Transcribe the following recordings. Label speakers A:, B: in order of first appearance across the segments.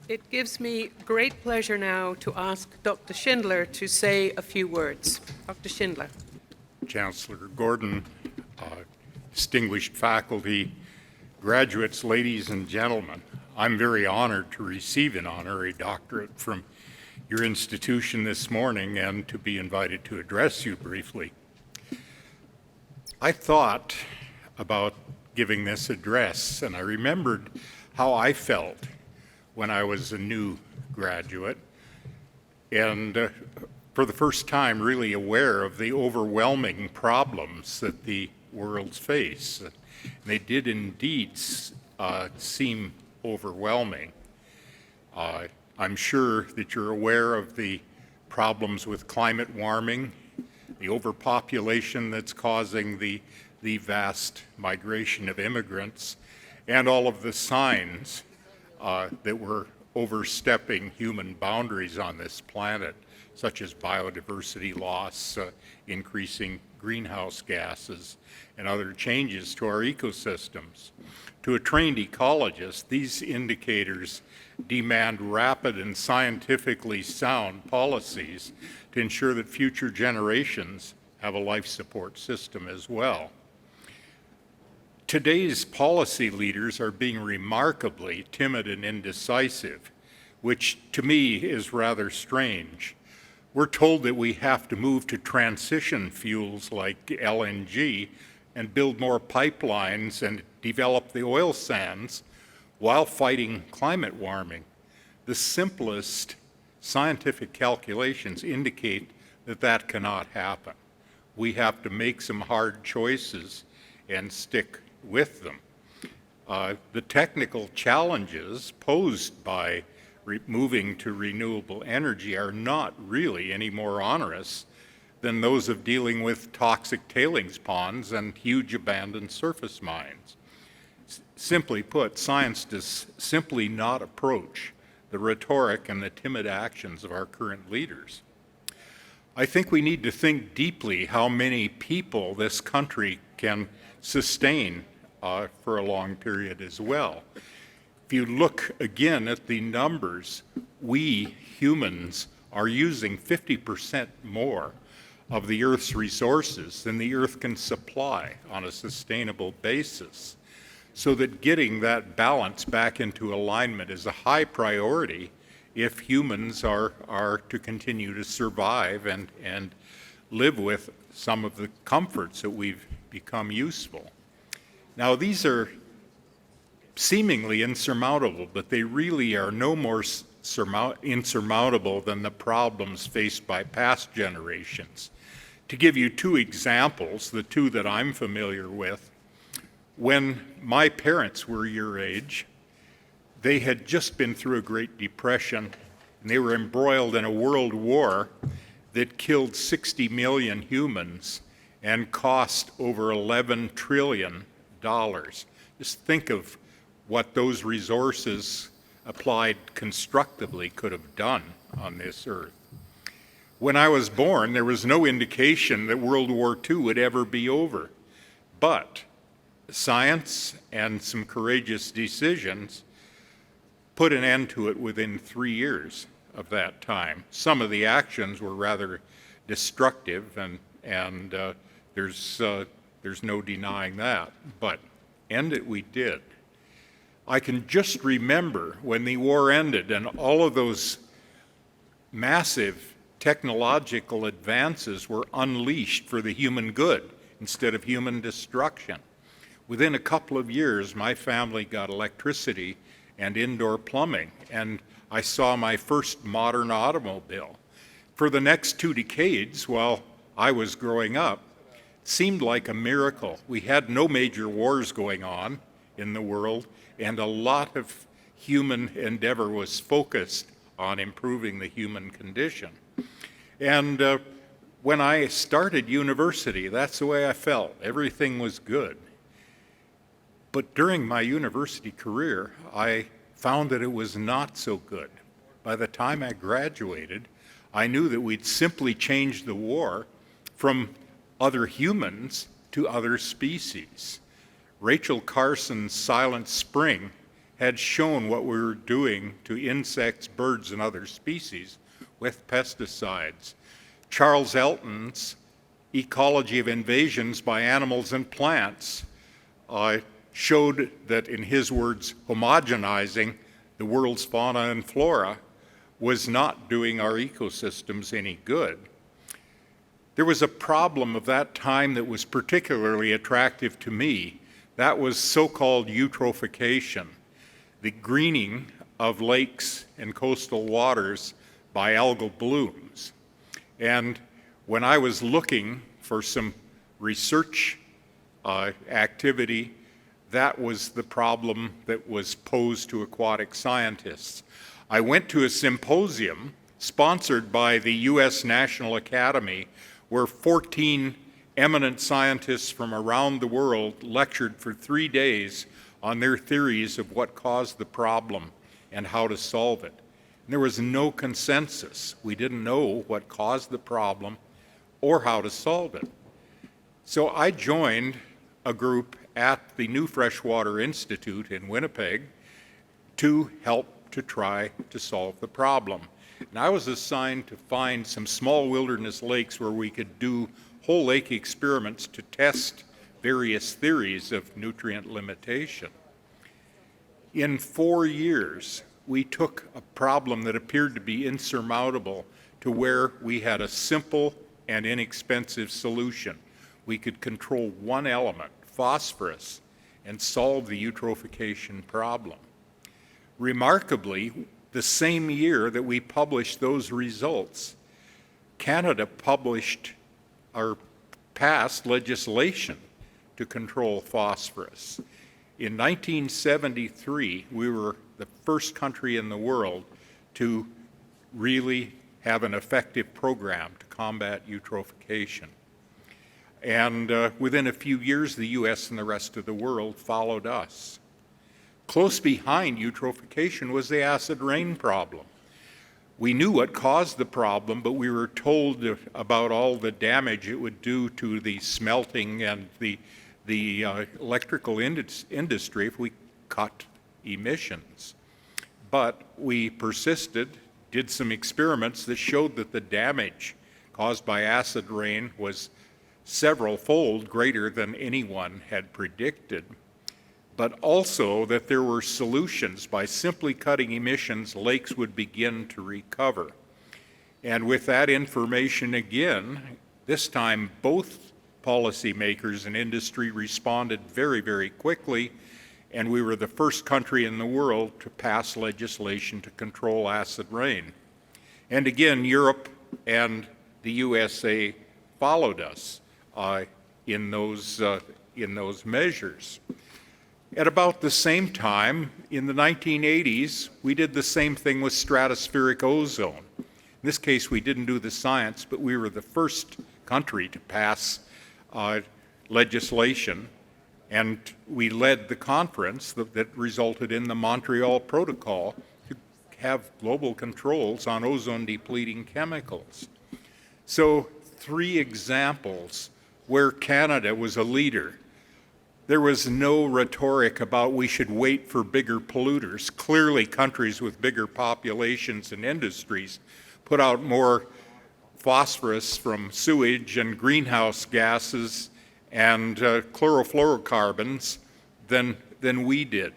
A: It gives me great pleasure now to ask Dr. Schindler to say a few words. Dr. Schindler.
B: Chancellor Gordon, distinguished faculty, graduates, ladies and gentlemen, I'm very honored to receive an honorary doctorate from your institution this morning and to be invited to address you briefly. I thought about giving this address, and I remembered how I felt when I was a new graduate and for the first time really aware of the overwhelming problems that the worlds face. They did indeed seem overwhelming. I'm sure that you're aware of the problems with climate warming, the overpopulation that's causing the vast migration of immigrants, and all of the signs that we're overstepping human boundaries on this planet, such as biodiversity loss, increasing greenhouse gases, and other changes to our ecosystems. To a trained ecologist, these indicators demand rapid and scientifically sound policies to ensure that future generations have a life support system as well. Today's policy leaders are being remarkably timid and indecisive, which to me is rather strange. We're told that we have to move to transition fuels like LNG and build more pipelines and develop the oil sands while fighting climate warming. The simplest scientific calculations indicate that that cannot happen. We have to make some hard choices and stick with them. The technical challenges posed by moving to renewable energy are not really any more onerous than those of dealing with toxic tailings ponds and huge abandoned surface mines. Simply put, science does simply not approach the rhetoric and the timid actions of our current leaders. I think we need to think deeply how many people this country can sustain for a long period as well. If you look again at the numbers, we humans are using 50% more of the Earth's resources than the Earth can supply on a sustainable basis. So that getting that balance back into alignment is a high priority if humans are to continue to survive and live with some of the comforts that we've become useful. Now, these are seemingly insurmountable, but they really are no more insurmountable than the problems faced by past generations. To give you two examples, the two that I'm familiar with, when my parents were your age, they had just been through a Great Depression, and they were embroiled in a world war that killed 60 million humans and cost over $11 trillion. Just think of what those resources applied constructively could have done on this earth. When I was born, there was no indication that World War II would ever be over. But science and some courageous decisions put an end to it within 3 years of that time. Some of the actions were rather destructive, and there's no denying that, but end it we did. I can just remember when the war ended and all of those massive technological advances were unleashed for the human good instead of human destruction. Within a couple of years, my family got electricity and indoor plumbing, and I saw my first modern automobile. For the next 2 decades, while I was growing up, seemed like a miracle. We had no major wars going on in the world, and a lot of human endeavor was focused on improving the human condition. And when I started university, that's the way I felt. Everything was good. But during my university career, I found that it was not so good. By the time I graduated, I knew that we'd simply changed the war from other humans to other species. Rachel Carson's Silent Spring had shown what we were doing to insects, birds, and other species with pesticides. Charles Elton's Ecology of Invasions by Animals and Plants showed that, in his words, homogenizing the world's fauna and flora was not doing our ecosystems any good. There was a problem of that time that was particularly attractive to me. That was so-called eutrophication, the greening of lakes and coastal waters by algal blooms. And when I was looking for some research activity, that was the problem that was posed to aquatic scientists. I went to a symposium sponsored by the U.S. National Academy, where 14 eminent scientists from around the world lectured for 3 days on their theories of what caused the problem and how to solve it. And there was no consensus. We didn't know what caused the problem or how to solve it. So I joined a group at the New Freshwater Institute in Winnipeg to help to try to solve the problem. And I was assigned to find some small wilderness lakes where we could do whole lake experiments to test various theories of nutrient limitation. In 4 years, we took a problem that appeared to be insurmountable to where we had a simple and inexpensive solution. We could control one element, phosphorus, and solve the eutrophication problem. Remarkably, the same year that we published those results, Canada published or passed legislation to control phosphorus. In 1973, we were the first country in the world to really have an effective program to combat eutrophication. And within a few years, the U.S. and the rest of the world followed us. Close behind eutrophication was the acid rain problem. We knew what caused the problem, but we were told about all the damage it would do to the smelting and the electrical industry if we cut emissions. But we persisted, did some experiments that showed that the damage caused by acid rain was several-fold greater than anyone had predicted, but also that there were solutions. By simply cutting emissions, lakes would begin to recover. And with that information again, this time both policymakers and industry responded very, very quickly, and we were the first country in the world to pass legislation to control acid rain. And again, Europe and the USA followed us in those measures. At about the same time, in the 1980s, we did the same thing with stratospheric ozone. In this case, we didn't do the science, but we were the first country to pass legislation, and we led the conference that resulted in the Montreal Protocol to have global controls on ozone-depleting chemicals. So 3 examples where Canada was a leader. There was no rhetoric about we should wait for bigger polluters. Clearly, countries with bigger populations and industries put out more phosphorus from sewage and greenhouse gases and chlorofluorocarbons than we did.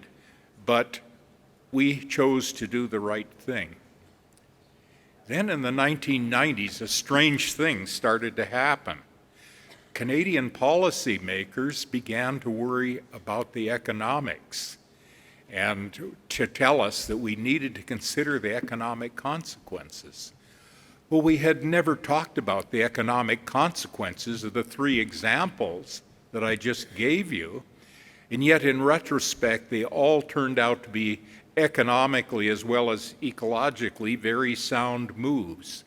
B: But we chose to do the right thing. Then in the 1990s, a strange thing started to happen. Canadian policymakers began to worry about the economics and to tell us that we needed to consider the economic consequences. Well, we had never talked about the economic consequences of the 3 examples that I just gave you, and yet in retrospect, they all turned out to be economically as well as ecologically very sound moves.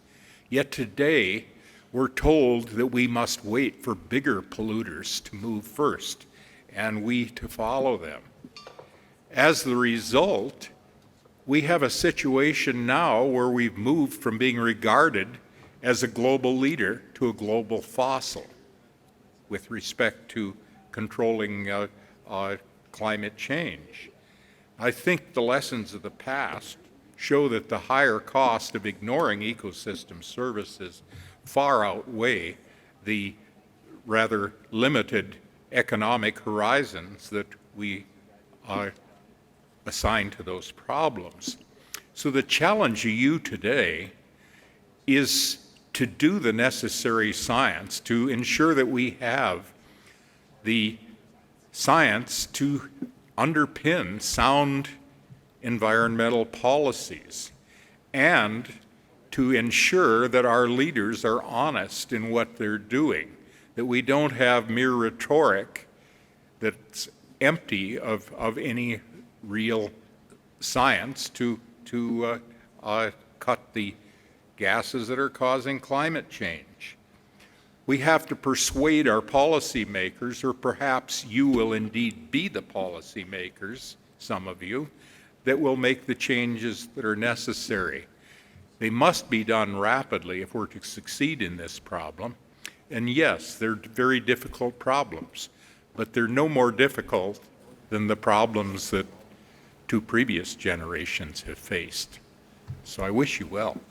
B: Yet today, we're told that we must wait for bigger polluters to move first, and we to follow them. As the result, we have a situation now where we've moved from being regarded as a global leader to a global fossil with respect to controlling climate change. I think the lessons of the past show that the higher cost of ignoring ecosystem services far outweigh the rather limited economic horizons that we assign to those problems. So the challenge to you today is to do the necessary science to ensure that we have the science to underpin sound environmental policies and to ensure that our leaders are honest in what they're doing, that we don't have mere rhetoric that's empty of any real science to cut the gases that are causing climate change. We have to persuade our policymakers, or perhaps you will indeed be the policymakers, some of you, that will make the changes that are necessary. They must be done rapidly if we're to succeed in this problem. And yes, they're very difficult problems, but they're no more difficult than the problems that two previous generations have faced. So I wish you well.